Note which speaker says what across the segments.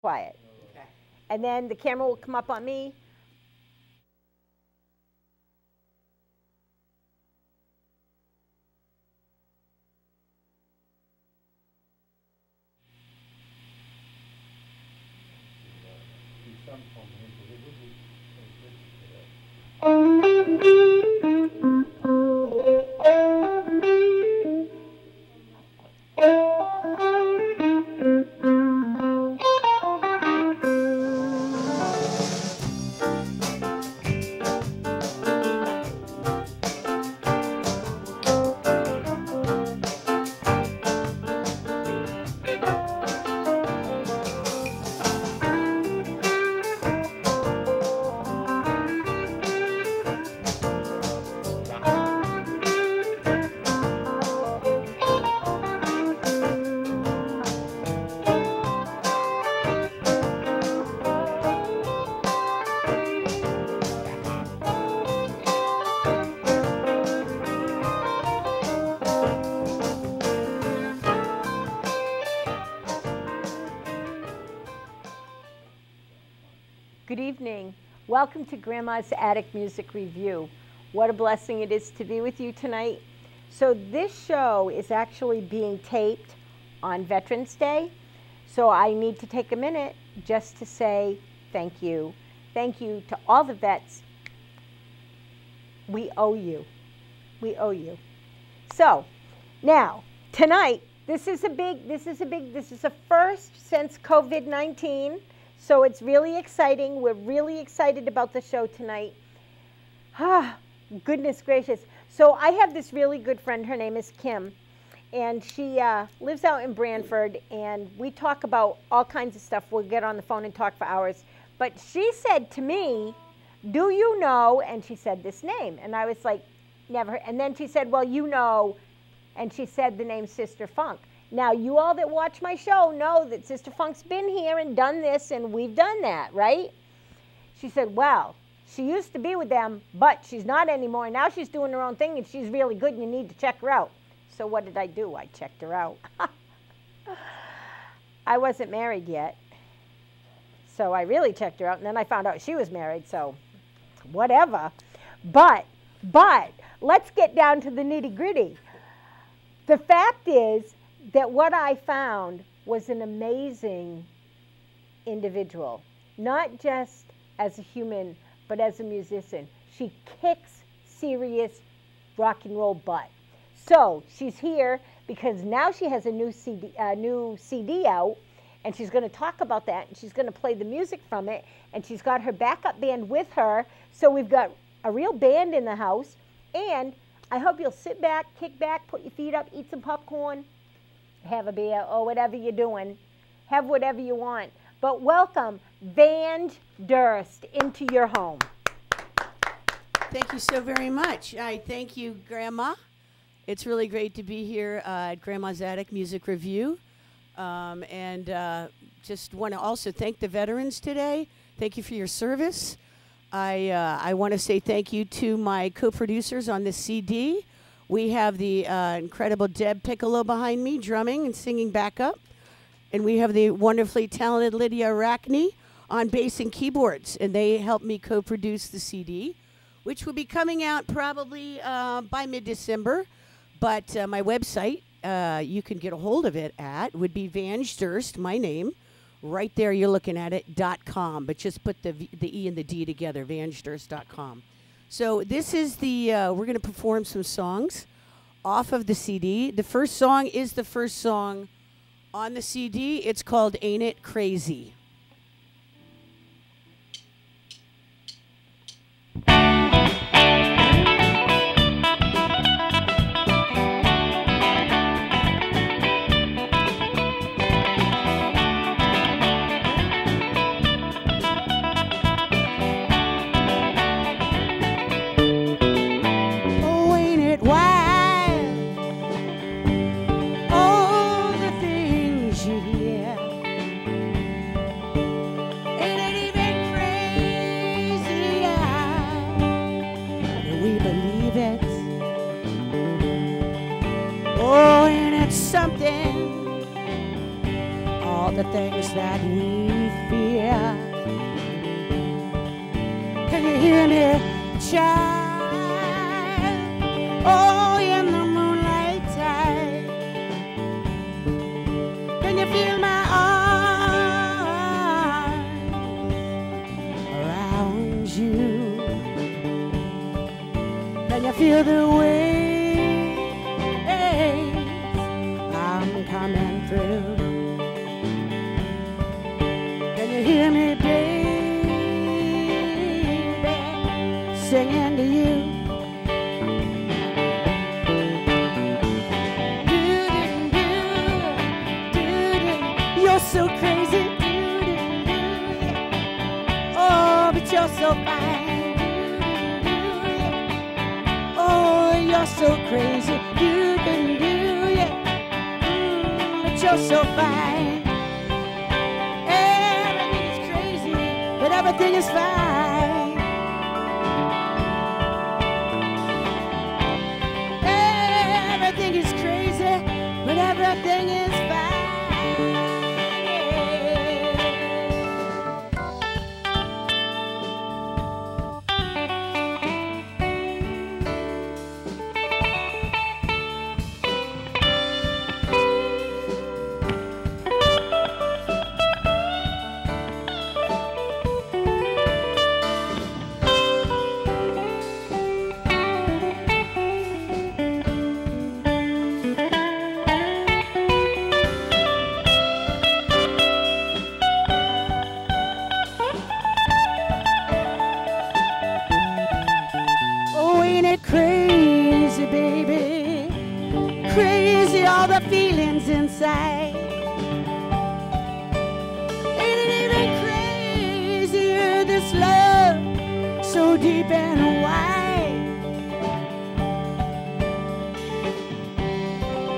Speaker 1: quiet.
Speaker 2: Okay.
Speaker 1: And then the camera will come up on me. Good evening. Welcome to Grandma's Attic Music Review. What a blessing it is to be with you tonight. So this show is actually being taped on Veterans Day. So I need to take a minute just to say thank you. Thank you to all the vets. We owe you. We owe you. So now, tonight, this is a first since COVID-19. So it's really exciting. We're really excited about the show tonight. Ah, goodness gracious. So I have this really good friend. Her name is Kim. And she lives out in Branford. And we talk about all kinds of stuff. We'll get on the phone and talk for hours. But she said to me, do you know? And she said this name. And I was like, never. And then she said, well, you know. And she said the name Sister Funk. Now, you all that watch my show know that Sister Funk's been here and done this, and we've done that, right? She said, well, she used to be with them, but she's not anymore. Now she's doing her own thing, and she's really good, and you need to check her out. So what did I do? I checked her out. I wasn't married yet, so I really checked her out, and then I found out she was married, so whatever. But let's get down to the nitty-gritty. The fact is that what I found was an amazing individual, not just as a human, but as a musician. She kicks serious rock and roll butt. So she's here because now she has a new CD out, and she's going to talk about that, and she's going to play the music from it, and she's got her backup band with her. So we've got a real band in the house, and I hope you'll sit back, kick back, put your feet up, eat some popcorn, have a beer, or whatever you're doing. Have whatever you want. But welcome Vange Durst into your home.
Speaker 2: Thank you so very much. I thank you, Grandma. It's really great to be here at Grandma's Attic Music Review. Just want to also thank the veterans today. Thank you for your service. I want to say thank you to my co-producers on this CD. We have the incredible Deb Piccolo behind me, drumming and singing backup. And we have the wonderfully talented Lydia on bass and keyboards. And they helped me co-produce the CD, which will be coming out probably by mid-December. But my website, you can get a hold of it at, would be Vange Durst, my name. Right there, you're looking at it, .com. But just put the E and the D together, VangeDurst.com. So this is we're going to perform some songs off of the CD. The first song is the first song on the CD. It's called Aint It Crazy.
Speaker 3: Something, all the things that we
Speaker 2: feel the waves I'm coming through. Can you hear me, baby, singing to you? You're so crazy, oh, but you're so fine. Oh, you're so crazy, but you're so fine. Everything is crazy, but everything is fine. Everything is crazy, but everything is fine. Crazy, baby, crazy, all the feelings inside. Ain't it even crazier, this love, so deep and wide?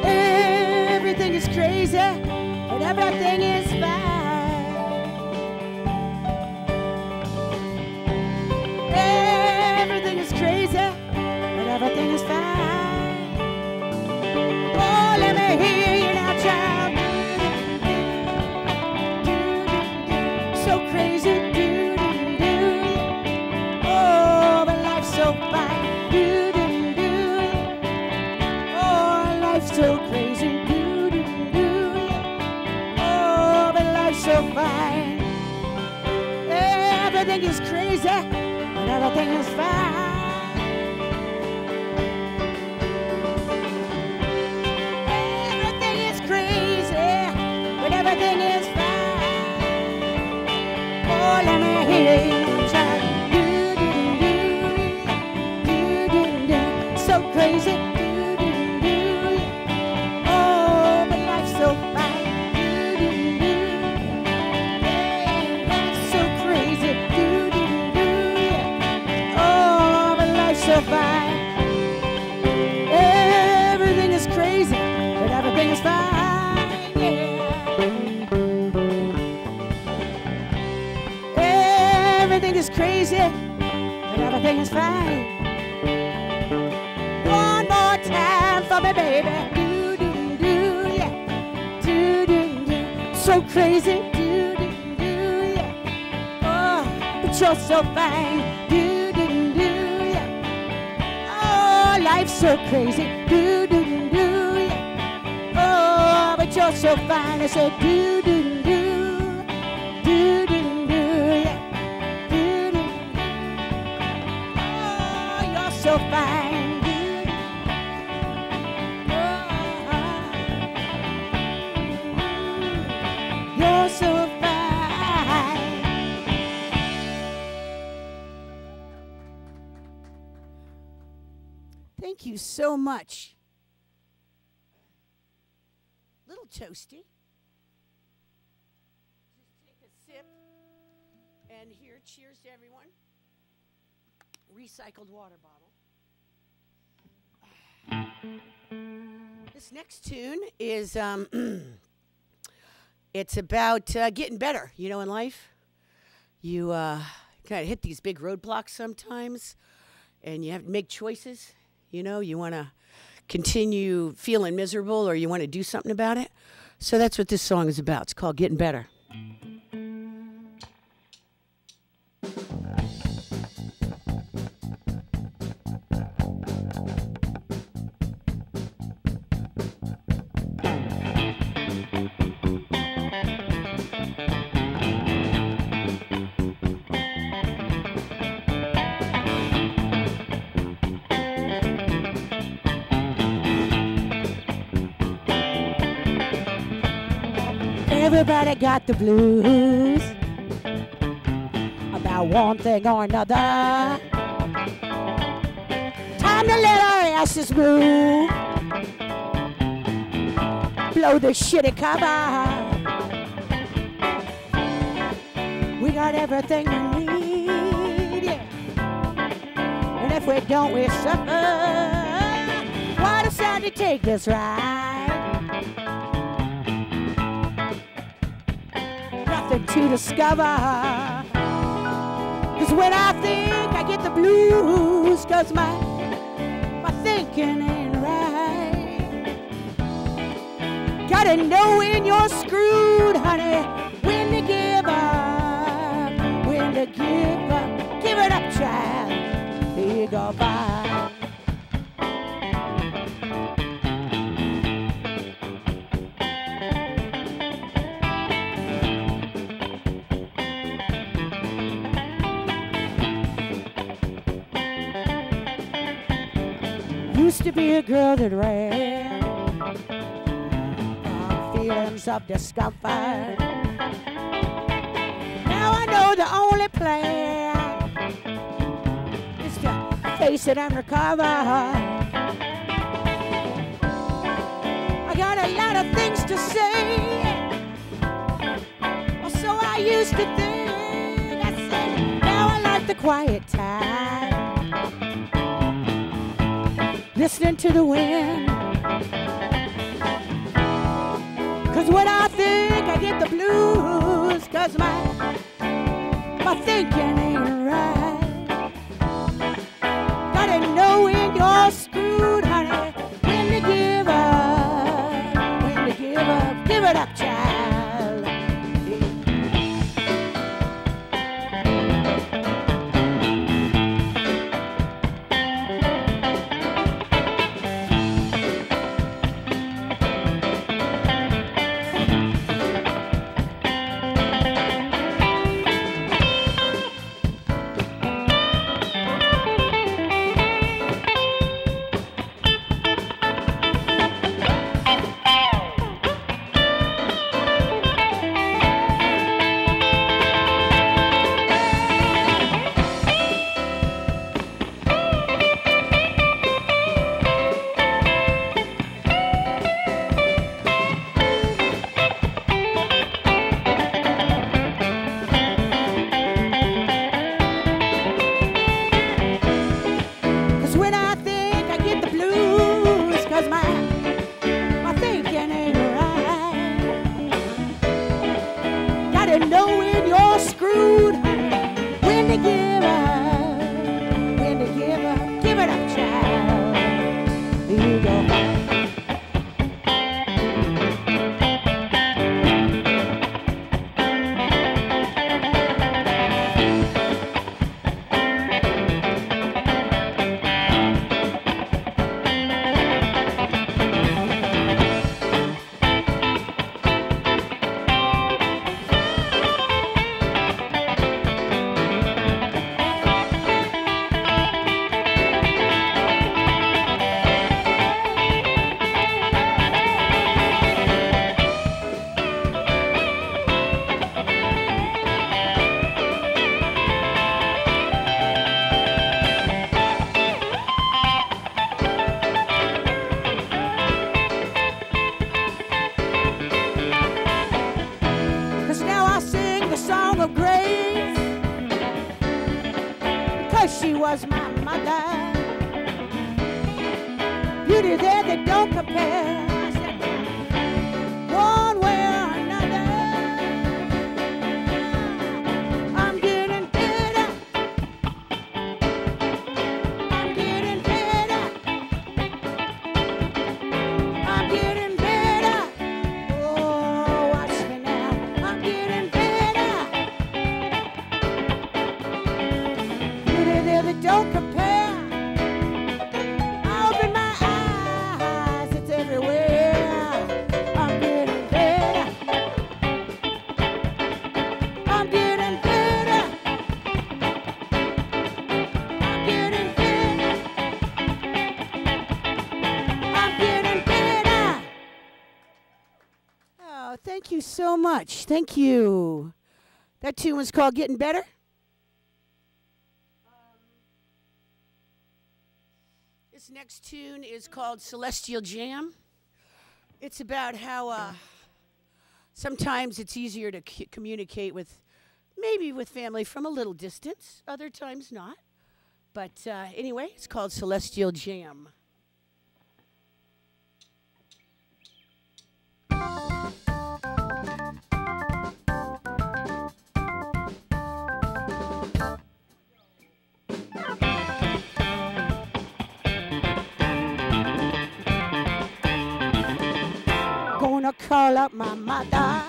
Speaker 2: Everything is crazy, but everything is fine. Everything is crazy, everything is fine. Oh, let me hear you now, child. So crazy, oh, but life's so fine. Oh, life's so crazy, oh, but life's so fine. Everything is crazy, but everything is fine. Everything is fine. Oh, let me hear you try. So crazy. Oh, but life's so fine. Life's so crazy. Oh, but life's so fine. Everything is crazy, but everything is fine. Everything is crazy, but everything is fine. One more time for me, baby. Yeah. So crazy. Yeah. Oh, but you're so fine. Yeah. Oh, life's so crazy. Yeah. Oh, but you're so fine. I said, so fine. You're so fine. Thank you so much. Little toasty. Just take a sip. And here, cheers to everyone. Recycled water bottle. This next tune is it's about getting better, you know, in life. You kind of hit these big roadblocks sometimes, and you have to make choices. You know, you want to continue feeling miserable or you want to do something about it. So that's what this song is about. It's called Getting Better. Everybody got the blues about one thing or another. Time to let our asses move. Blow the shitty cover. We got everything we need, yeah. And if we don't, we suffer. Why decide to take this ride? Nothing to discover. Cause when I think I get the blues, cause my thinking ain't right. Gotta know when you're screwed, honey, when to give up, when to give up. Give it up, child. Here you go, bye. Used to be a girl that ran from feelings of discomfort. Now I know the only plan is to face it and recover. I got a lot of things to say, or so I used to think. I said, now I like the quiet time, listening to the wind. Cause when I think I get the blues, cause my thinking ain't right. Gotta know when you're screwed, honey, when to give up, when to give up. Give it up, child. She was my mother. Beauty there that don't compare. I said, one way or another, I'm getting better. I'm getting better. I'm getting better. Oh, watch me now. I'm getting better. That don't compare. I open my eyes, it's everywhere. I'm getting better. I'm getting better. I'm getting better. I'm getting better. Oh, thank you. Thank you so much. Thank you. That tune was called Getting Better. This next tune is called Celestial Jam. It's about how sometimes it's easier to communicate with, maybe with family from a little distance, other times not. But anyway, it's called Celestial Jam. Gonna call up my mother.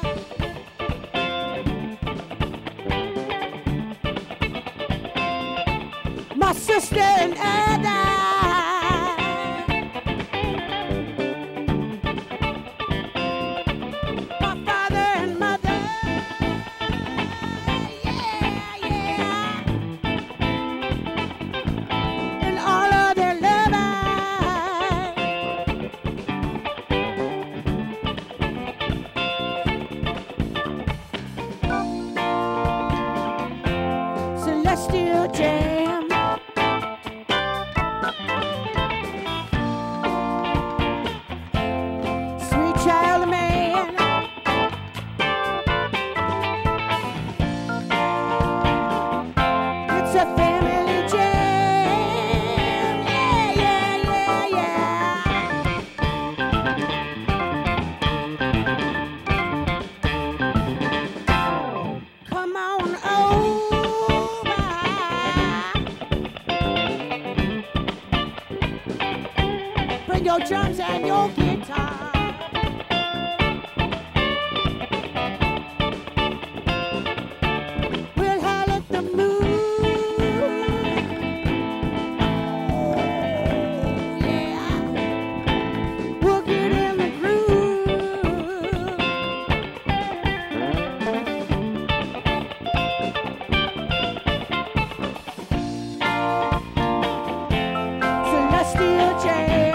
Speaker 2: My sister and other. My father and mother. Yeah, yeah. And all of their lovers. Celestial Jam. Sweet child of man. It's a family jam. Yeah, yeah, yeah, yeah. Come on over. Bring your drums and your guitar. We'll howl at the moon. Oh, yeah. We'll get in the groove. Celestial Jam.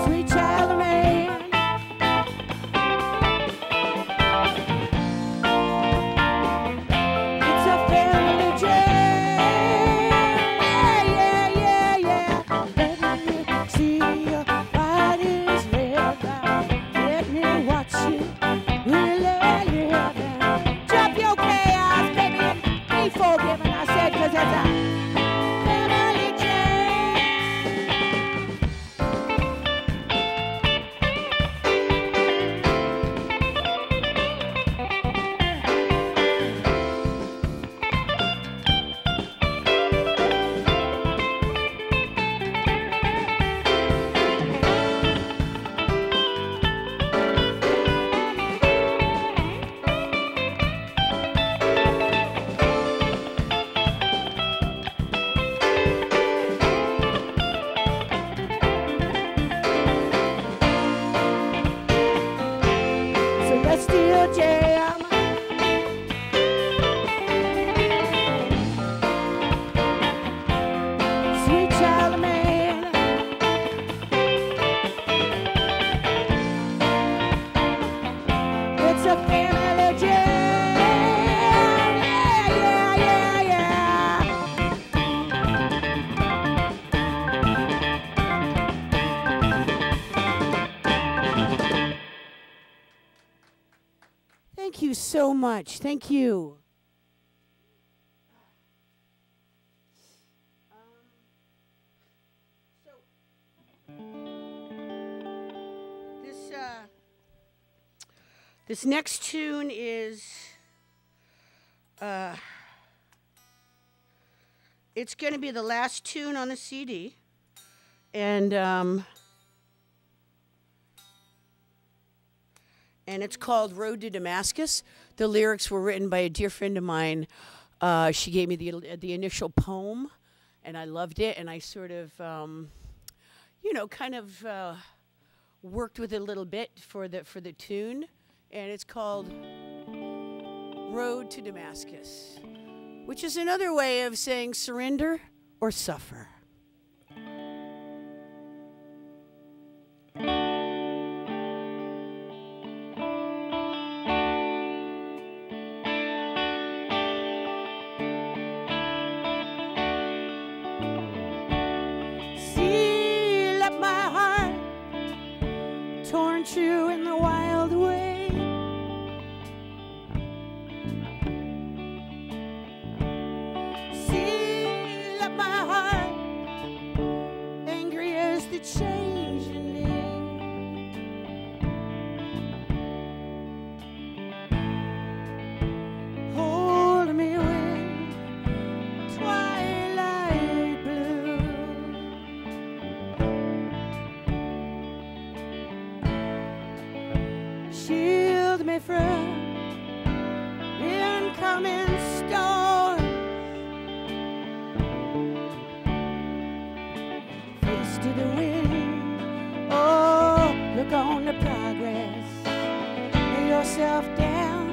Speaker 2: Sweet child of man. It's a family jam. Yeah, yeah, yeah, yeah. Let me see your body's red now. Let me watch you really live now. Drop your chaos, baby, and be forgiven. I said 'cause it's a family jam. Celestial Jam. Sweet child of man. It's a family jam. Yeah, yeah, yeah, yeah. Thank you so much. Thank you. This next tune is it's going to be the last tune on the CD, and it's called Road to Damascus. The lyrics were written by a dear friend of mine. She gave me the initial poem, and I loved it, and I sort of, kind of worked with it a little bit for the tune, and it's called Road to Damascus, which is another way of saying surrender or suffer. aren't you in the wild way? Seal up my heart, angry as the changing day. Hold me when twilight blue. Shield me from incoming storms. Face to the wind, oh, look on the progress. Lay yourself down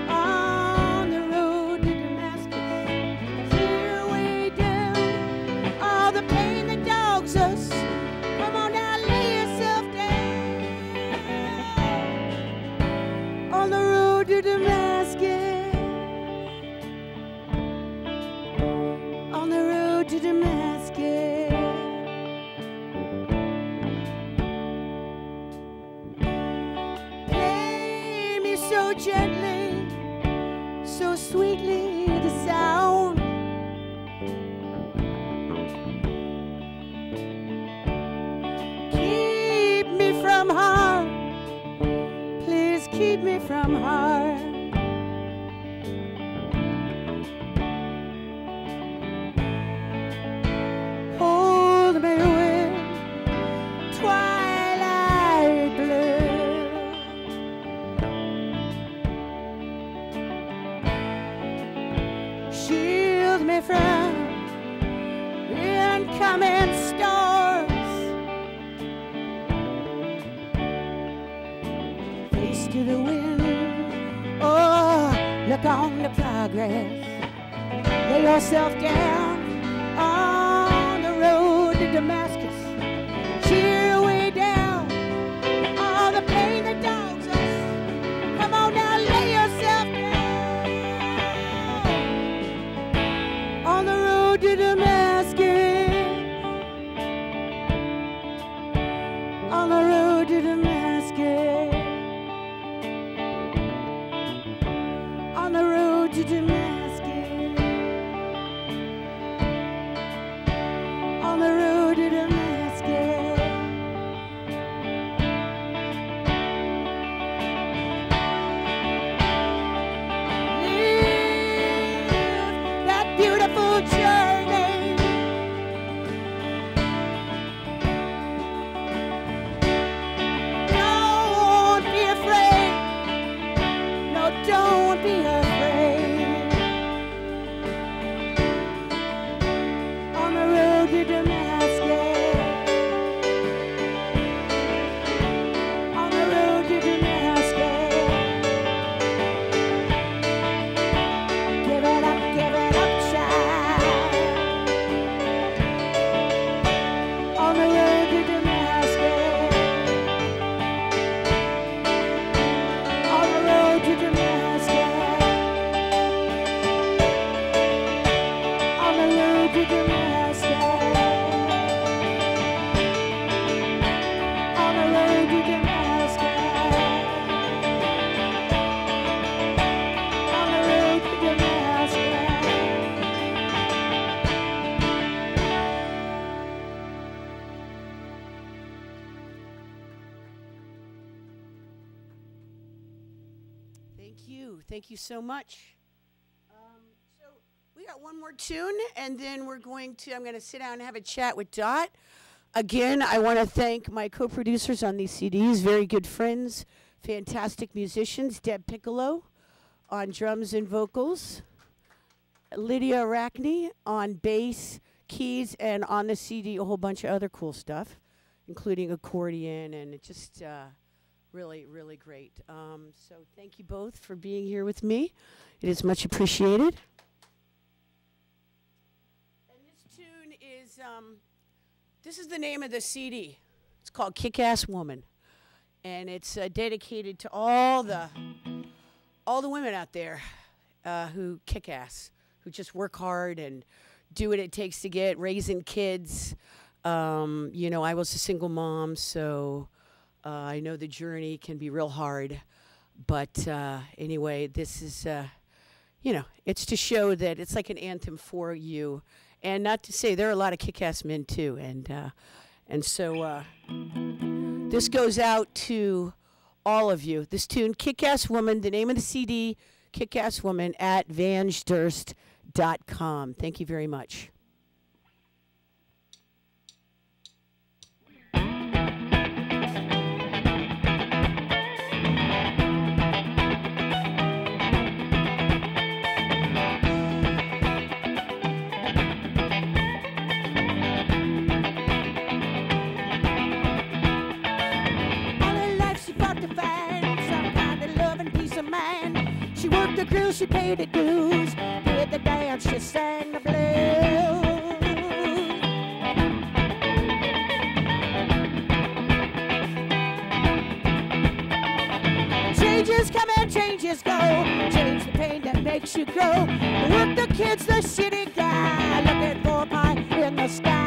Speaker 2: on the road to Damascus. Tear way down all the pain that dogs us. Come on now, lay yourself down on the road to Damascus. On the road to Damascus. Play me so gently, so sweetly the sound. Keep me from harm, please keep me from harm. Hold me with twilight blue. Shield me from incoming storms. Face to the wind, oh, look on the progress. Lay yourself down on the road to Damascus. Cheer way down all the pain that dogs us. Come on now, lay yourself down on the road to Damascus. On the road to Damascus. On the road to Damascus. On the road to Damascus. Live that beautiful journey. Don't be afraid. No, don't be afraid. On the road to Damascus. On the road to Damascus. Give it up, child. On the road to Damascus. On the road to Damascus. On the road to Damascus. On the road to Damascus. On the road to Damascus. Thank you. Thank you so much. So we got one more tune, and then I'm going to sit down and have a chat with Dot. Again, I want to thank my co-producers on these CDs, very good friends, fantastic musicians, Deb Piccolo on drums and vocals, Lydia Arachne on bass, keys, and on the CD a whole bunch of other cool stuff, including accordion, and it just really, really great. So thank you both for being here with me. It is much appreciated. And this tune is, this is the name of the CD. It's called Kick-Ass Woman. And it's dedicated to all the women out there who kick ass, who just work hard and do what it takes to get raising kids. You know, I was a single mom, so I know the journey can be real hard, but anyway, this is, you know, it's to show that it's like an anthem for you, and not to say there are a lot of kick-ass men too, and so this goes out to all of you. This tune, Kick-Ass Woman, the name of the CD, Kick-Ass Woman, at VangeDurst.com. Thank you very much.
Speaker 3: She worked the grill, she paid the dues, did the dance, she sang the blues. Changes come and changes go, change the pain that makes you grow. Work the kids, the city guy, looking for pie in the sky.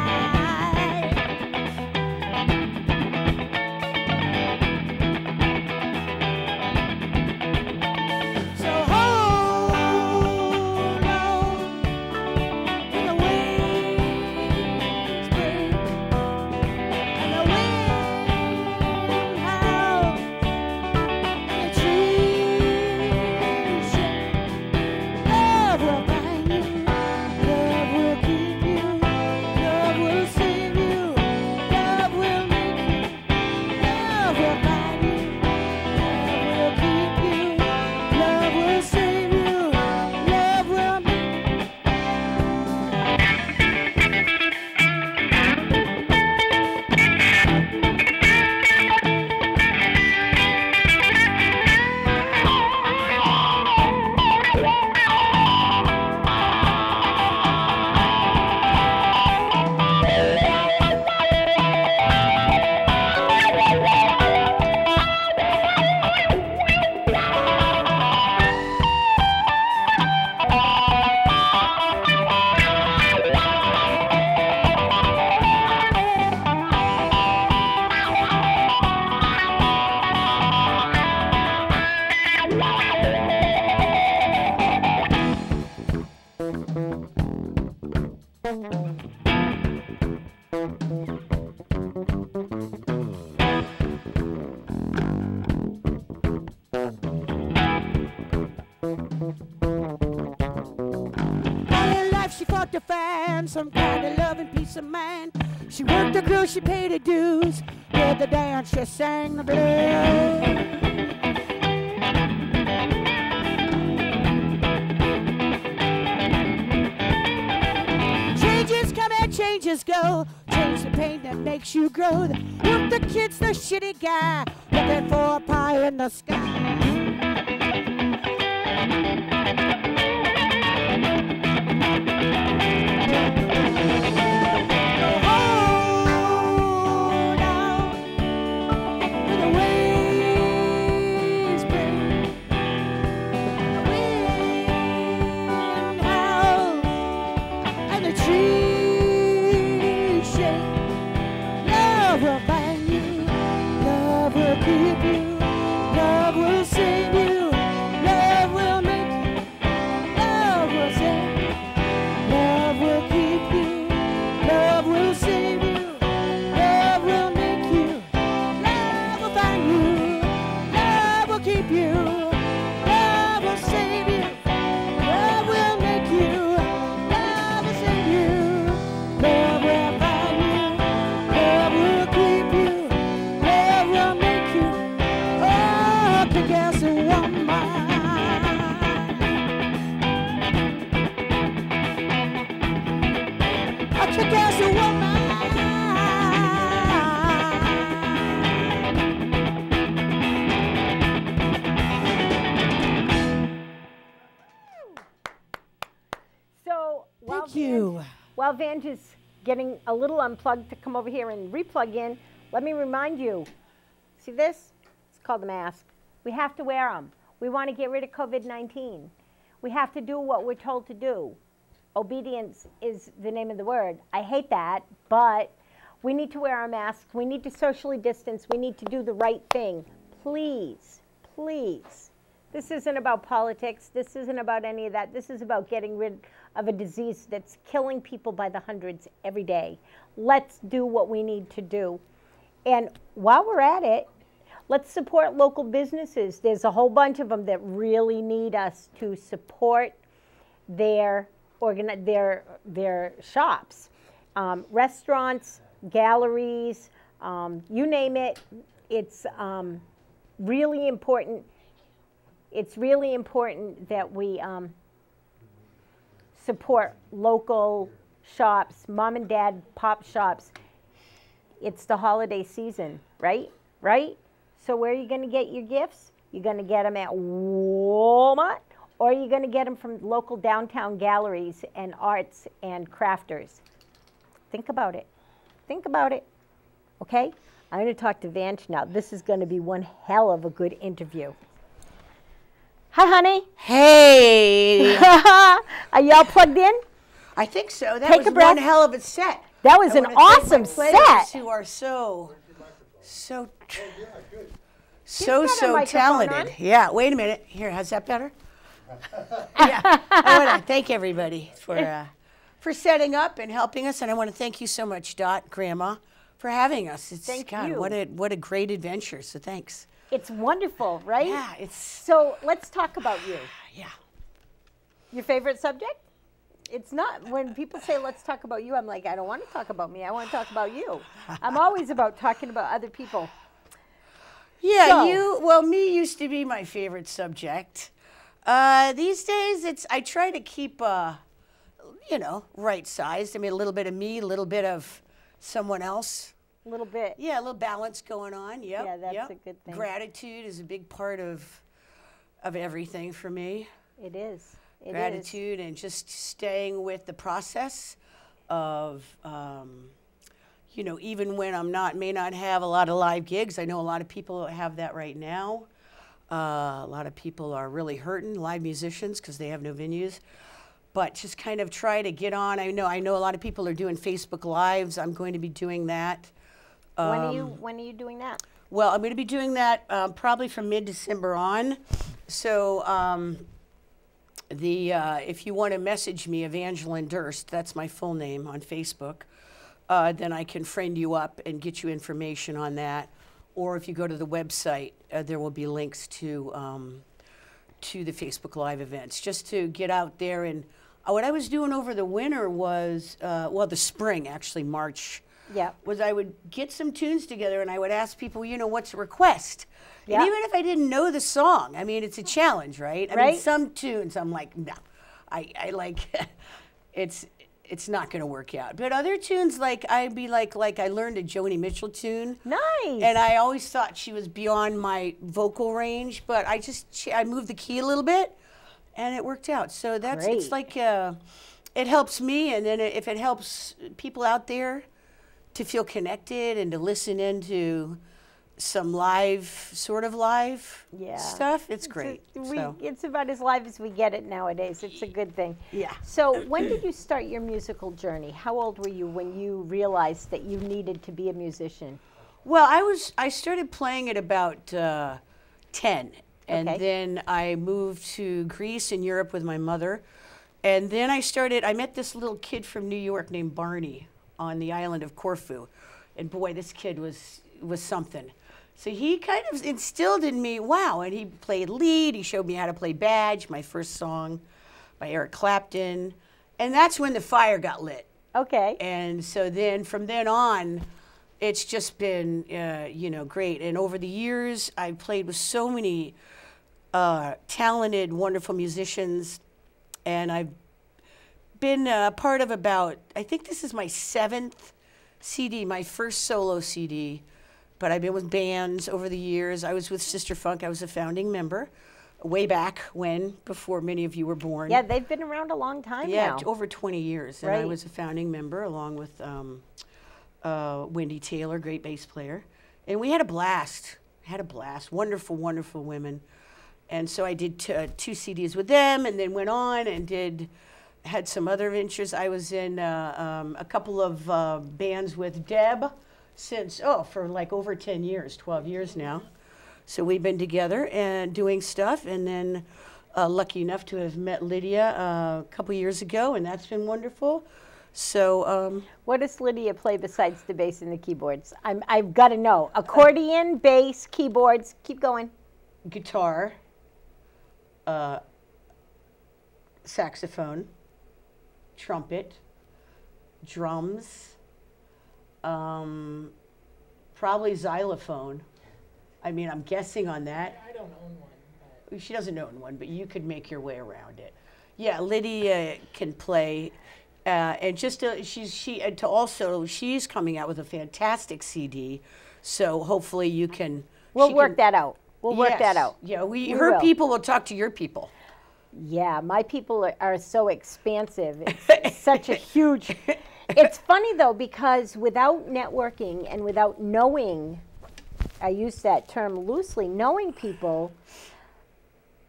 Speaker 3: Some kind of love and peace of mind. She worked the grill, she paid her dues, did the dance, she sang the blues. Changes come and changes go, change the pain that makes you grow. Work the kids, the shitty guy, looking for a pie in the sky.
Speaker 1: While Vange is getting a little unplugged to come over here and replug in, let me remind you, see this? It's called the mask. We have to wear them. We want to get rid of COVID-19. We have to do what we're told to do. Obedience is the name of the word. I hate that, but We need to wear our masks. We need to socially distance. We need to do the right thing. Please, please. This isn't about politics. This isn't about any of that. This is about getting rid of a disease that's killing people by the hundreds every day. Let's do what we need to do. And while we're at it, let's support local businesses. There's a whole bunch of them that really need us to support their shops. Restaurants, galleries, you name it. It's really important. It's really important that we support local shops, mom and dad pop shops. It's the holiday season, right? Right? So where are you going to get your gifts? You're going to get them at Walmart, or you're going to get them from local downtown galleries and arts and crafters. Think about it. Think about it. Okay? I'm going to talk to Vange now. This is going to be one hell of a good interview. Hi, honey.
Speaker 2: Hey.
Speaker 1: Are y'all plugged in?
Speaker 2: I think so. That
Speaker 1: Take
Speaker 2: was
Speaker 1: a breath.
Speaker 2: one hell of a set.
Speaker 1: That was an awesome set.
Speaker 2: Who are so
Speaker 1: microphone
Speaker 2: talented.
Speaker 1: on.
Speaker 2: Yeah. Wait a minute. Here, how's that better? Yeah. I want to thank everybody for setting up and helping us, and I want to thank you so much, Dot, Grandma, for having us. It's
Speaker 1: Thank
Speaker 2: God,
Speaker 1: you.
Speaker 2: What a great adventure. So thanks.
Speaker 1: It's wonderful, right?
Speaker 2: Yeah. It's
Speaker 1: So let's talk about you.
Speaker 2: yeah.
Speaker 1: Your favorite subject? It's not, when people say, let's talk about you, I'm like, I don't want to talk about me. I want to talk about you. I'm always about talking about other people.
Speaker 2: Yeah,
Speaker 1: So-
Speaker 2: me used to be my favorite subject. These days, I try to keep, right sized. I mean, a little bit of me, a little bit of someone else.
Speaker 1: A little bit.
Speaker 2: Yeah, a little balance going on. Yep.
Speaker 1: Yeah, that's
Speaker 2: yep.
Speaker 1: a good thing.
Speaker 2: Gratitude is a big part of everything for me.
Speaker 1: It is. It is.
Speaker 2: Gratitude and just staying with the process of, even when may not have a lot of live gigs. I know a lot of people have that right now. A lot of people are really hurting, live musicians, because they have no venues. But just kind of try to get on. I know a lot of people are doing Facebook Lives. I'm going to be doing that.
Speaker 1: When are you doing that?
Speaker 2: Well, I'm going to be doing that probably from mid-December on. So if you want to message me, Evangeline Durst, that's my full name on Facebook, then I can friend you up and get you information on that. Or if you go to the website, there will be links to the Facebook Live events, just to get out there. And what I was doing over the winter was, the spring, actually, March,
Speaker 1: Yeah.
Speaker 2: was I would get some tunes together and I would ask people, what's a request?
Speaker 1: Yeah.
Speaker 2: And even if I didn't know the song, I mean, it's a challenge, right? I mean,
Speaker 1: Right.
Speaker 2: some tunes I'm like, no, I like, it's not going to work out. But other tunes, I'd be like I learned a Joni Mitchell tune.
Speaker 1: Nice.
Speaker 2: And I always thought she was beyond my vocal range, but I moved the key a little bit and it worked out. So it's
Speaker 1: Great.
Speaker 2: like, it helps me. And then if it helps people out there to feel connected and to listen into some sort of live
Speaker 1: Yeah.
Speaker 2: stuff, it's great. So,
Speaker 1: It's about as live as we get it nowadays. It's a good thing.
Speaker 2: yeah.
Speaker 1: So when did you start your musical journey? How old were you when you realized that you needed to be a musician?
Speaker 2: Well, I started playing at about 10, and
Speaker 1: Okay.
Speaker 2: then I moved to Greece and Europe with my mother, and then I met this little kid from New York named Barney on the island of Corfu, and boy, this kid was something. So he kind of instilled in me, wow, and he played lead. He showed me how to play Badge, my first song by Eric Clapton, and that's when the fire got lit.
Speaker 1: Okay.
Speaker 2: And so then from then on, it's just been, great. And over the years, I've played with so many talented, wonderful musicians. And I've been part of I think this is my 7th CD, my first solo CD. But I've been with bands over the years. I was with Sister Funk. I was a founding member way back before many of you were born.
Speaker 1: Yeah, they've been around a long time
Speaker 2: Yeah,
Speaker 1: now.
Speaker 2: over 20 years. And I
Speaker 1: Right.
Speaker 2: was a founding member along with Wendy Taylor, great bass player. And we had a blast. Wonderful, wonderful women. And so I did 2 CDs with them and then went on and did had some other ventures. I was in a couple of bands with Deb since, for like over 10 years, 12 years now. So we've been together and doing stuff, and then lucky enough to have met Lydia a couple years ago, and that's been wonderful. So,
Speaker 1: what does Lydia play besides the bass and the keyboards? I've got to know. Accordion, bass, keyboards. Keep going.
Speaker 2: Guitar, saxophone, trumpet, drums, probably xylophone. I mean, I'm guessing on that.
Speaker 4: I don't own one. But
Speaker 2: She doesn't own one, but you could make your way around it. Yeah, Lydia can play. And just she's coming out with a fantastic CD, so hopefully you can.
Speaker 1: We'll work that out. We'll work that out.
Speaker 2: Yeah,
Speaker 1: We
Speaker 2: her
Speaker 1: will.
Speaker 2: people will talk to your people.
Speaker 1: Yeah, my people are so expansive. It's such a huge. It's funny though, because without networking and without knowing, I use that term loosely, knowing people,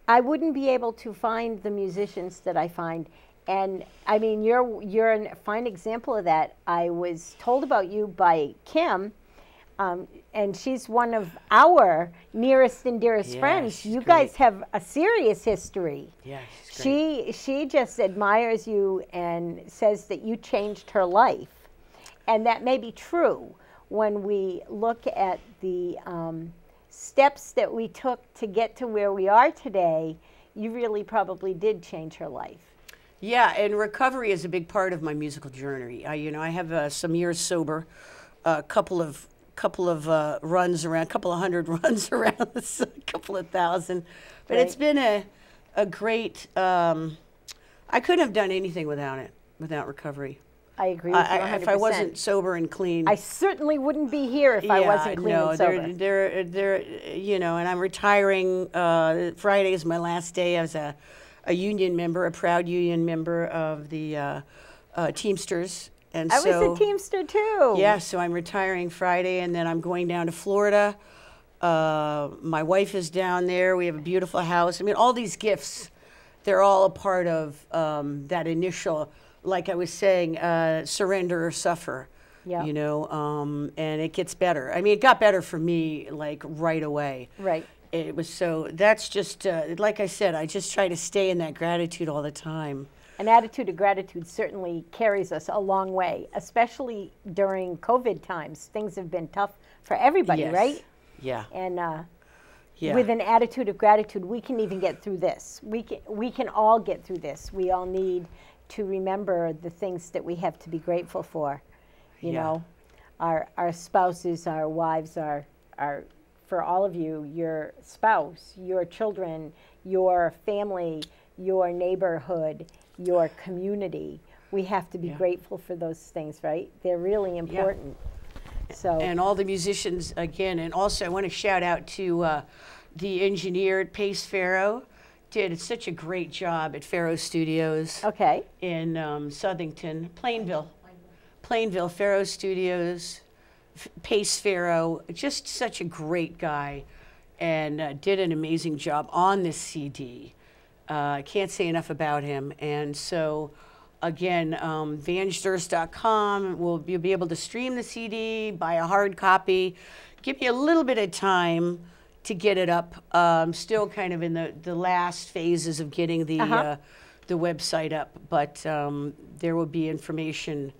Speaker 1: I wouldn't be able to find the musicians that I find. And I mean, you're a fine example of that. I was told about you by Kim, and she's one of our nearest and dearest friends.
Speaker 2: she's
Speaker 1: You
Speaker 2: great.
Speaker 1: guys have a serious history.
Speaker 2: Yeah, she's great.
Speaker 1: She just admires you and says that you changed her life, and that may be true when we look at the steps that we took to get to where we are today. You really probably did change her life.
Speaker 2: Yeah, and recovery is a big part of my musical journey. I have some years sober, a couple of runs around, a couple of hundred runs around, a couple of thousand. But
Speaker 1: Right.
Speaker 2: it's been a great. I couldn't have done anything without recovery.
Speaker 1: I agree with you 100%.
Speaker 2: If I wasn't sober and clean,
Speaker 1: I certainly wouldn't be here if I wasn't clean and sober.
Speaker 2: they're and I'm retiring. Friday is my last day as a union member, a proud union member of the Teamsters. And
Speaker 1: I
Speaker 2: so,
Speaker 1: was a Teamster too.
Speaker 2: yeah, so I'm retiring Friday, and then I'm going down to Florida. My wife is down there. We have a beautiful house. I mean, all these gifts, they're all a part of that initial, like I was saying, surrender or suffer.
Speaker 1: Yeah.
Speaker 2: And it gets better. I mean, it got better for me, like, right away.
Speaker 1: Right.
Speaker 2: It was so, that's just, like I said, I just try to stay in that gratitude all the time.
Speaker 1: An attitude of gratitude certainly carries us a long way, especially during COVID times. Things have been tough for everybody,
Speaker 2: Yes.
Speaker 1: right?
Speaker 2: Yeah.
Speaker 1: And
Speaker 2: Yeah.
Speaker 1: with an attitude of gratitude, we can even get through this. We can all get through this. We all need to remember the things that we have to be grateful for. You
Speaker 2: Yeah.
Speaker 1: know, our spouses, our wives, our for all of you, your spouse, your children, your family, your neighborhood, your community. We have to be
Speaker 2: Yeah.
Speaker 1: grateful for those things, right? They're really important. So
Speaker 2: And all the musicians, again, and also I want to shout out to the engineer at Pace Pharaoh. Did such a great job at Pharaoh Studios
Speaker 1: okay.
Speaker 2: in Southington, Plainville, Pharaoh Studios, Pace Pharaoh, just such a great guy, and did an amazing job on this CD. I can't say enough about him. And so, again, VangeDurst.com, you'll be able to stream the CD, buy a hard copy, give you a little bit of time to get it up. Still kind of in the last phases of getting the website up, but there will be information,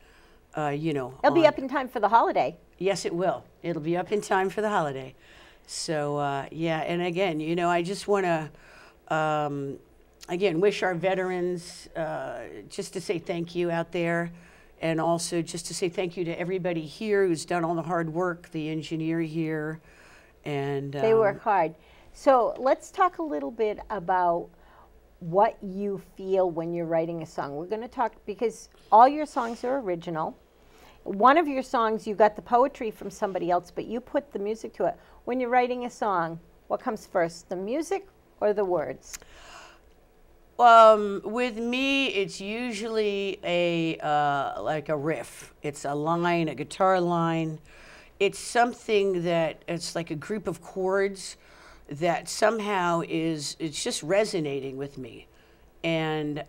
Speaker 1: It'll be up in time for the holiday.
Speaker 2: Yes, it will. It'll be up in time for the holiday. So, yeah, and again, I just want to, wish our veterans just to say thank you out there, and also just to say thank you to everybody here who's done all the hard work, the engineer here, and
Speaker 1: They work hard. So let's talk a little bit about what you feel when you're writing a song. We're going to talk, because all your songs are original. One of your songs, you got the poetry from somebody else, but you put the music to it. When you're writing a song, what comes first, the music or the words?
Speaker 2: With me, it's usually like a riff. It's a line, a guitar line. It's something that, it's like a group of chords that somehow it's just resonating with me. And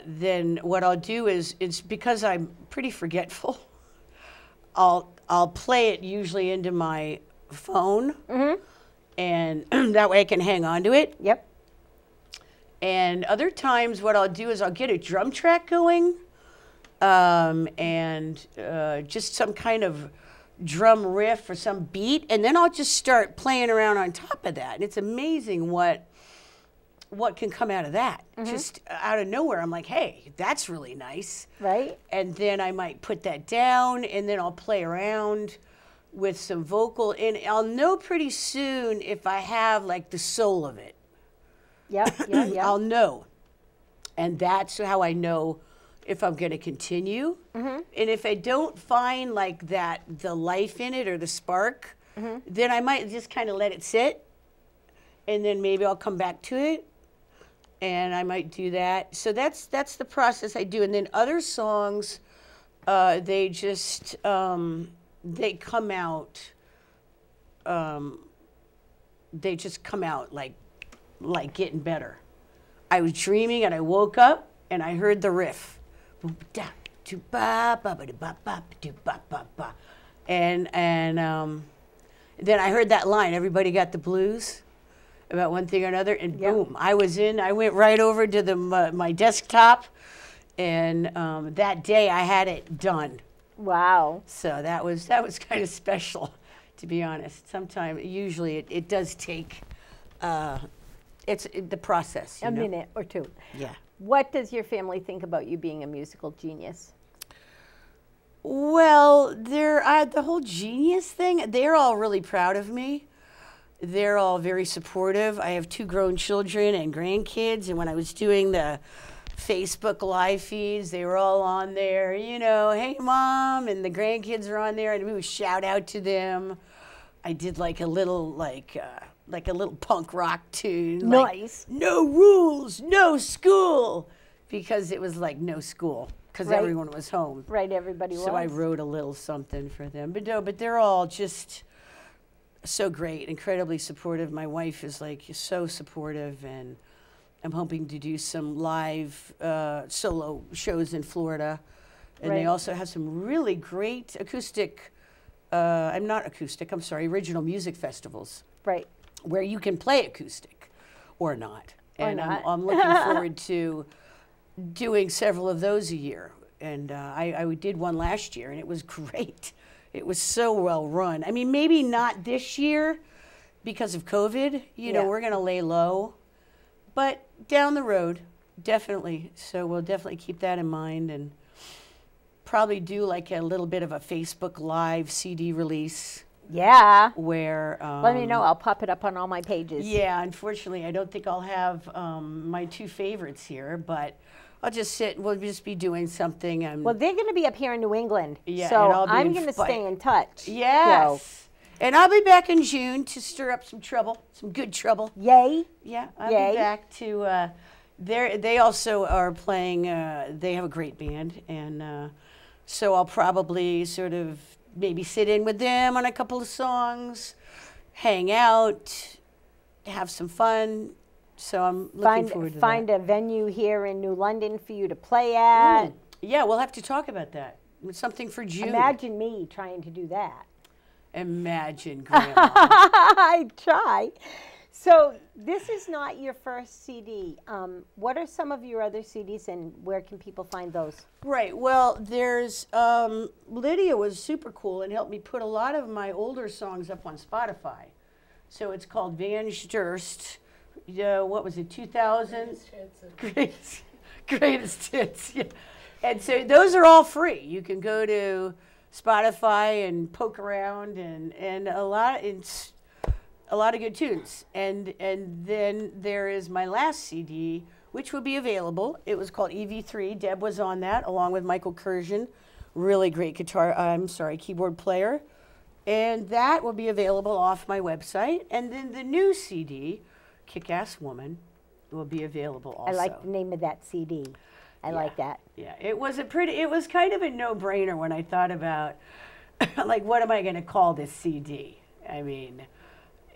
Speaker 2: then what I'll do is, it's because I'm pretty forgetful, I'll play it usually into my phone, and that way I can hang on to it.
Speaker 1: Yep.
Speaker 2: And other times what I'll do is I'll get a drum track going, and just some kind of drum riff or some beat, and then I'll just start playing around on top of that. And it's amazing what can come out of that. Just out of nowhere, I'm like, hey, that's really nice.
Speaker 1: Right.
Speaker 2: And then I might put that down, and then I'll play around with some vocal, and I'll know pretty soon if I have like the soul of it.
Speaker 1: Yep. Yeah. Yeah.
Speaker 2: I'll know. And that's how I know if I'm going to continue. And if I don't find like that, the life in it or the spark, then I might just kind of let it sit, and then maybe I'll come back to it, and I might do that. So that's the process I do. And then other songs, they just they come out. They just come out like getting better. I was dreaming and I woke up and I heard the riff. And then I heard that line, everybody got the blues, about one thing or another, and boom, I went right over to my desktop, and that day I had it done.
Speaker 1: Wow.
Speaker 2: So that was kind of special, to be honest. Usually it does take, it's the process.
Speaker 1: A minute or two.
Speaker 2: Yeah.
Speaker 1: What does your family think about you being a musical genius?
Speaker 2: Well, the whole genius thing, they're all really proud of me. They're all very supportive. I have 2 grown children and grandkids, and when I was doing the Facebook live feeds, they were all on there, hey, Mom, and the grandkids are on there, and we would shout out to them. I did like a little, like a little punk rock tune.
Speaker 1: Nice.
Speaker 2: Like, no rules, no school, because it was like no school, because everyone was home.
Speaker 1: Right, everybody was.
Speaker 2: So I wrote a little something for them. But no, they're all just so great, incredibly supportive. My wife is like so supportive, and I'm hoping to do some live solo shows in Florida. And they also have some really great original music festivals. Right. Where you can play acoustic or not. And I'm looking forward to doing several of those a year. And I did one last year, and it was great. It was so well run. I mean, maybe not this year because of COVID. We're going to lay low. But down the road, definitely. So we'll definitely keep that in mind, and probably do like a little bit of a Facebook Live CD release.
Speaker 1: Yeah.
Speaker 2: Where
Speaker 1: let me know. I'll pop it up on all my pages.
Speaker 2: Yeah. Unfortunately, I don't think I'll have my 2 favorites here, but I'll just sit. We'll just be doing something.
Speaker 1: Well, they're going to be up here in New England.
Speaker 2: Yeah.
Speaker 1: So I'm going to stay in touch.
Speaker 2: Yes. So. And I'll be back in June to stir up some trouble, some good trouble.
Speaker 1: Yay.
Speaker 2: Yeah. I'll be back to. They also are playing. They have a great band, and so I'll probably sort of maybe sit in with them on a couple of songs, hang out, have some fun. So I'm looking forward to that.
Speaker 1: Find a venue here in New London for you to play at.
Speaker 2: Yeah, we'll have to talk about that. It's something for June.
Speaker 1: Imagine me trying to do that.
Speaker 2: Imagine, Grandma.
Speaker 1: I'd try. So this is not your first CD. What are some of your other CDs, and where can people find those?
Speaker 2: Right. Well, there's Lydia was super cool and helped me put a lot of my older songs up on Spotify. So it's called Vange Durst. What was it? 2000? Greatest hits. Yeah. And so those are all free. You can go to Spotify and poke around, and a lot of good tunes. And then there is my last CD, which will be available. It was called EV3. Deb was on that, along with Michael Kurzian, really great keyboard player. And that will be available off my website. And then the new CD, Kick-Ass Woman, will be available also.
Speaker 1: I like the name of that CD. I like that.
Speaker 2: Yeah, it was kind of a no-brainer when I thought about, like, what am I going to call this CD? I mean,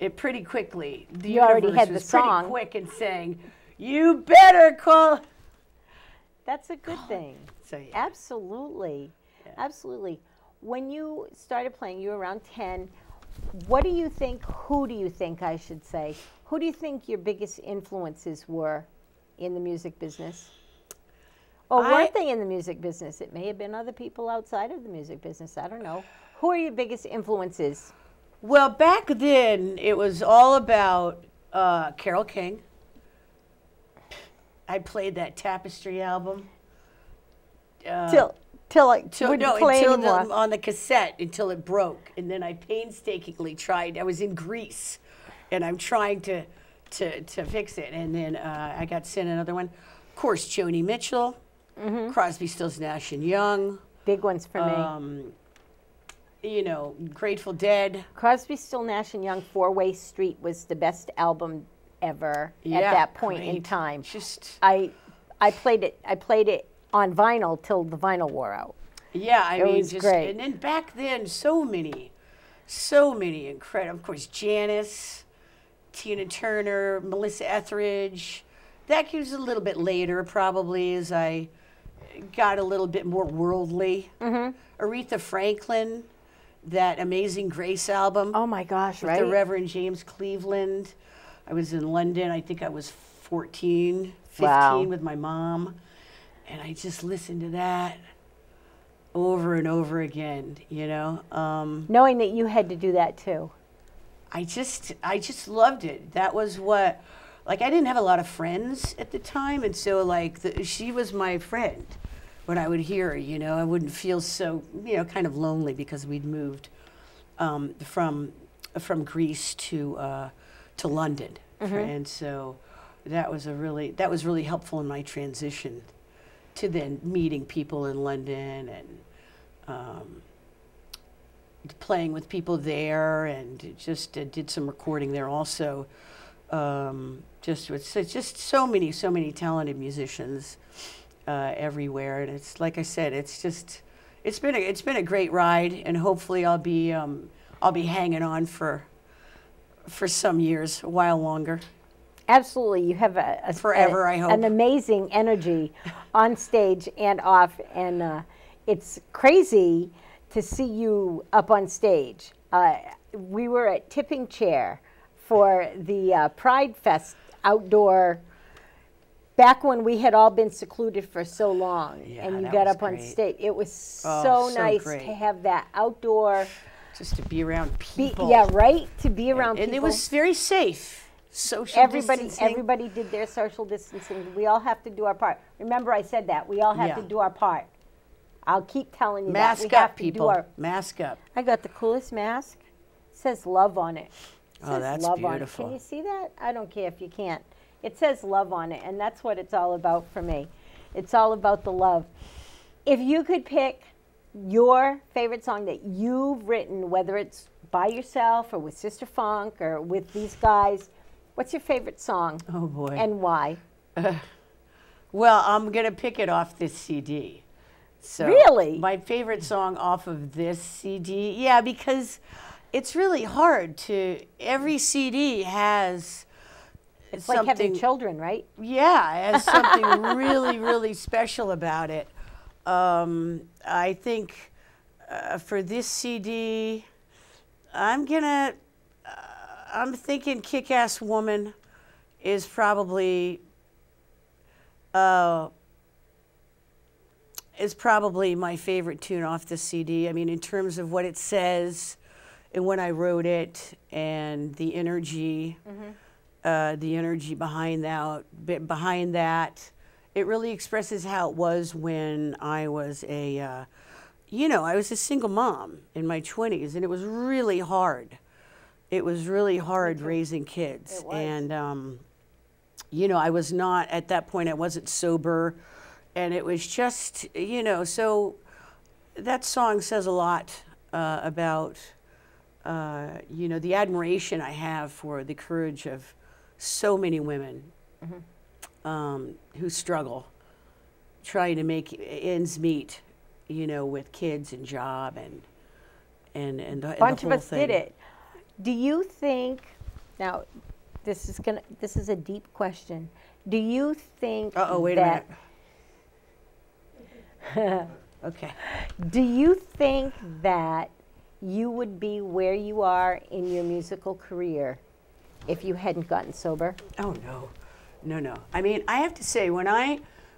Speaker 2: it pretty quickly, the
Speaker 1: you already
Speaker 2: universe
Speaker 1: had
Speaker 2: was
Speaker 1: the song.
Speaker 2: pretty quick in saying, you better call
Speaker 1: That's a good thing.
Speaker 2: So yeah.
Speaker 1: Absolutely.
Speaker 2: Yeah.
Speaker 1: Absolutely. When you started playing, you were around 10. What do you think, who do you think I should say, who do you think your biggest influences were in the music business? Or weren't they in the music business? It may have been other people outside of the music business. I don't know. Who are your biggest influences?
Speaker 2: Well, back then, it was all about Carole King. I played that Tapestry album.
Speaker 1: Till
Speaker 2: on the cassette until it broke, and then I painstakingly tried. I was in Greece, and I'm trying to fix it, and then I got sent another one. Of course, Joni Mitchell, Crosby, Stills, Nash and Young.
Speaker 1: Big ones for me.
Speaker 2: You know, Grateful Dead.
Speaker 1: Crosby, Stills, Nash and Young, Four-Way Street was the best album ever at that point in time. I played it on vinyl till the vinyl wore out.
Speaker 2: Yeah, I mean,
Speaker 1: it was great.
Speaker 2: And then back then, so many incredible. Of course, Janis, Tina Turner, Melissa Etheridge. That was a little bit later, probably, as I got a little bit more worldly. Aretha Franklin, that Amazing Grace album.
Speaker 1: Oh my gosh,
Speaker 2: with the Reverend James Cleveland. I was in London. I think I was 14, 15 with my mom. And I just listened to that over and over again, you know.
Speaker 1: Knowing that you had to do that too.
Speaker 2: I just loved it. That was what, like, I didn't have a lot of friends at the time. And so, like, she was my friend when I would hear her, you know. I wouldn't feel so, you know, kind of lonely because we'd moved from Greece to London. And so that was really helpful in my transition to then meeting people in London and playing with people there, and just did some recording there also. Just so many talented musicians everywhere, and it's like I said, it's been a great ride, and hopefully I'll be hanging on for some years, a while longer.
Speaker 1: Absolutely, you have
Speaker 2: forever. I hope
Speaker 1: an amazing energy on stage and off, and it's crazy to see you up on stage. We were at Tipping Chair for the Pride Fest outdoor. Back when we had all been secluded for so long, and you got up on stage. It was so nice to have that outdoor.
Speaker 2: Just to be around people.
Speaker 1: To be around people.
Speaker 2: And it was very safe. Social distancing.
Speaker 1: Everybody did their social distancing. We all have to do our part. Remember, I said that. We all have to do our part. I'll keep telling you that. We have to do our
Speaker 2: mask up.
Speaker 1: I got the coolest mask. It says love on it.
Speaker 2: Oh, that's
Speaker 1: love
Speaker 2: beautiful.
Speaker 1: On it. Can you see that? I don't care if you can't. It says love on it, and that's what it's all about for me. It's all about the love. If you could pick your favorite song that you've written, whether it's by yourself or with Sister Funk or with these guys, what's your favorite song?
Speaker 2: Oh, boy.
Speaker 1: And why?
Speaker 2: Well, I'm going to pick it off this CD. So
Speaker 1: really?
Speaker 2: My favorite song off of this CD, because it's really hard to, every CD has
Speaker 1: it's like having children, right?
Speaker 2: Yeah, it has something really, really special about it. I think for this CD, I'm thinking Kick-Ass Woman is probably my favorite tune off the CD. I mean, in terms of what it says and when I wrote it, and the energy, behind that. It really expresses how it was when I was I was a single mom in my 20s, and it was really hard. It was really hard raising kids. It was. And, I was not, at that point, I wasn't sober. And it was just, so that song says a lot about, the admiration I have for the courage of so many women who struggle trying to make ends meet, with kids and job and the
Speaker 1: bunch
Speaker 2: whole
Speaker 1: of us
Speaker 2: thing.
Speaker 1: did it. Do you think, now this is a deep question. Do you think
Speaker 2: wait a minute. Okay.
Speaker 1: Do you think that you would be where you are in your musical career if you hadn't gotten sober?
Speaker 2: Oh, no. No. I mean, I have to say,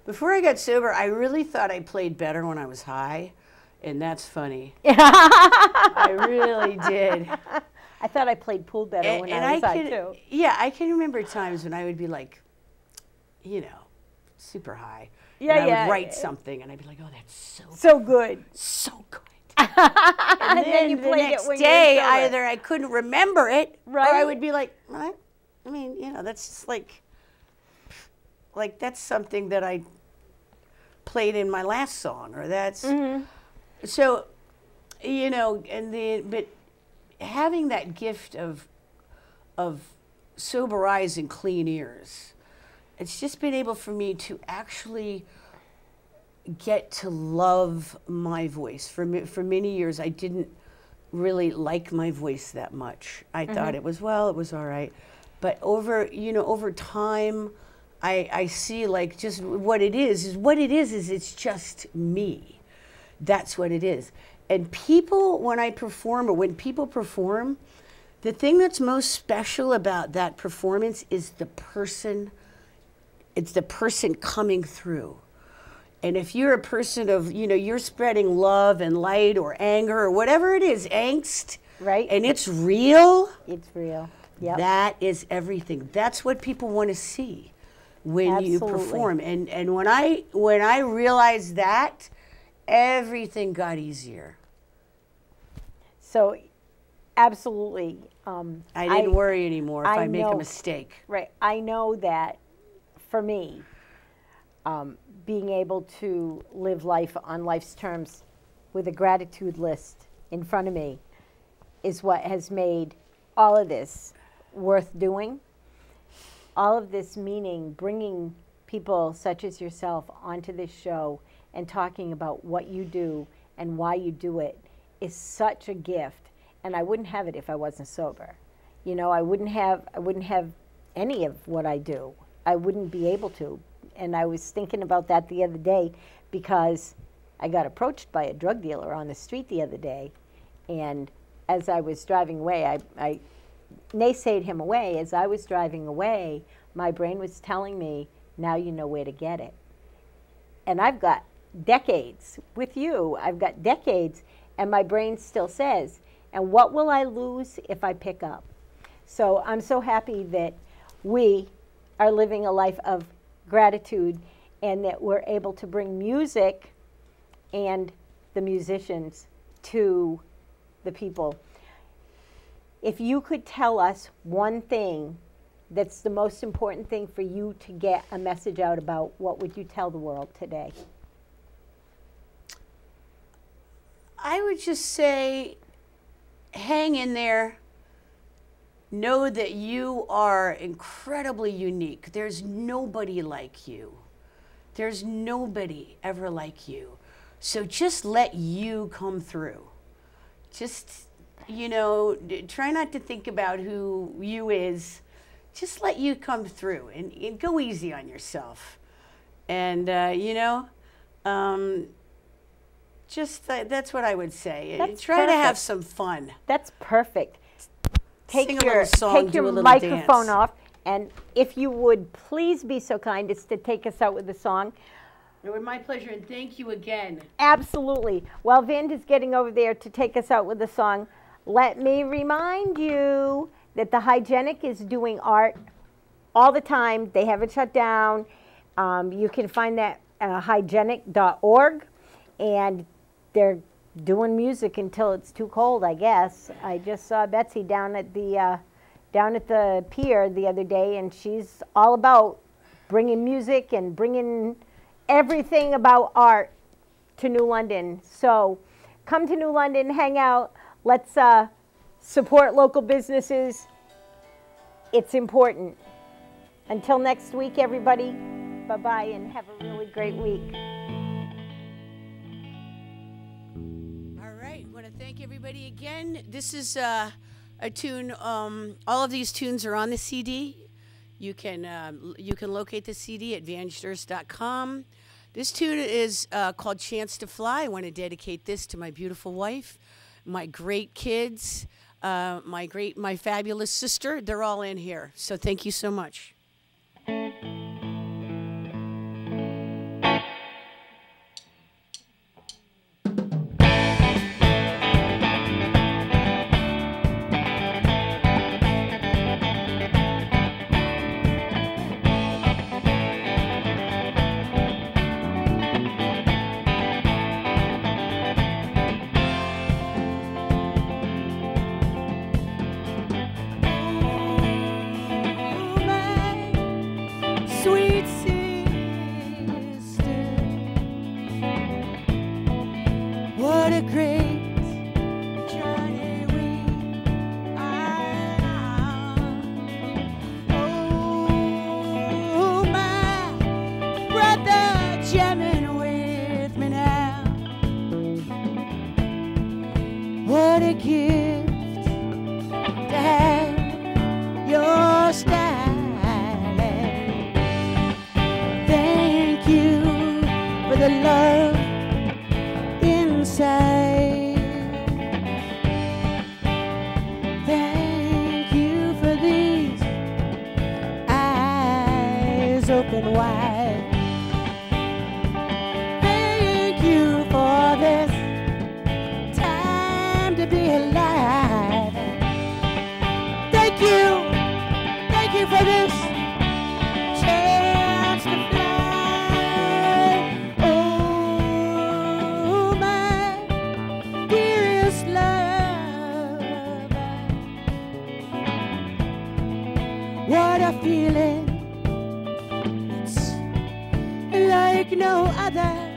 Speaker 2: before I got sober, I really thought I played better when I was high. And that's funny. I really did.
Speaker 1: I thought I played pool better when I was high, too.
Speaker 2: Yeah, I can remember times when I would be like, super high.
Speaker 1: Yeah,
Speaker 2: and I would write something, and I'd be like, oh, that's
Speaker 1: so good.
Speaker 2: So good.
Speaker 1: And then you
Speaker 2: the
Speaker 1: played
Speaker 2: next
Speaker 1: it when
Speaker 2: day,
Speaker 1: you were sober.
Speaker 2: either I couldn't remember it,
Speaker 1: Right.
Speaker 2: or I would be like, what? I mean, that's just like that's something that I played in my last song, or that's so, but having that gift of sober eyes and clean ears, it's just been able for me to actually get to love my voice. For many years, I didn't really like my voice that much. I thought it was all right. But over time, I see like just what it is it's just me. That's what it is. And people, when I perform, or when people perform, the thing that's most special about that performance is the person. It's the person coming through. And if you're a person of, you're spreading love and light or anger or whatever it is, angst,
Speaker 1: right?
Speaker 2: And it's real.
Speaker 1: It's real. Yep.
Speaker 2: That is everything. That's what people want to see when you perform. And when I realized that, everything got easier.
Speaker 1: So, absolutely.
Speaker 2: I didn't worry anymore if I make a mistake.
Speaker 1: Right. I know that for me, being able to live life on life's terms with a gratitude list in front of me is what has made all of this worth doing. All of this meaning bringing people such as yourself onto this show and talking about what you do and why you do it is such a gift. And I wouldn't have it if I wasn't sober. I wouldn't have any of what I do. I wouldn't be able to. And I was thinking about that the other day because I got approached by a drug dealer on the street the other day. And as I was driving away, I naysayed him away. As I was driving away, my brain was telling me, now you know where to get it. And I've got decades with you. I've got decades. And my brain still says, and what will I lose if I pick up? So I'm so happy that we are living a life of gratitude and that we're able to bring music and the musicians to the people. If you could tell us one thing that's the most important thing for you to get a message out about, what would you tell the world today?
Speaker 2: I would just say, hang in there. Know that you are incredibly unique. There's nobody like you. There's nobody ever like you. So just let you come through. Just, try not to think about who you is. Just let you come through and go easy on yourself. And, that's what I would say. Try to have some fun.
Speaker 1: That's perfect.
Speaker 2: Sing a little song,
Speaker 1: take your
Speaker 2: do a little
Speaker 1: microphone
Speaker 2: dance.
Speaker 1: off, and if you would please be so kind as to take us out with a song.
Speaker 2: It was my pleasure, and thank you again.
Speaker 1: Absolutely. While Vange is getting over there to take us out with a song, let me remind you that the Hygienic is doing art all the time. They haven't shut down. You can find that at hygienic.org, and they're doing music until it's too cold, I guess. I just saw Betsy down at the pier the other day, and she's all about bringing music and bringing everything about art to New London. So come to New London, hang out. Let's support local businesses. It's important. Until next week, everybody, bye-bye, and have a really great week.
Speaker 2: Thank everybody again. This is a tune. All of these tunes are on the CD. You can locate the CD at vangedurst.com. This tune is called Chance to Fly. I want to dedicate this to my beautiful wife, my great kids, my fabulous sister. They're all in here. So thank you so much.
Speaker 3: Open wide. Thank you for this time to be alive. Thank you for this chance to fly. Oh, my dearest love, what a feeling like no other.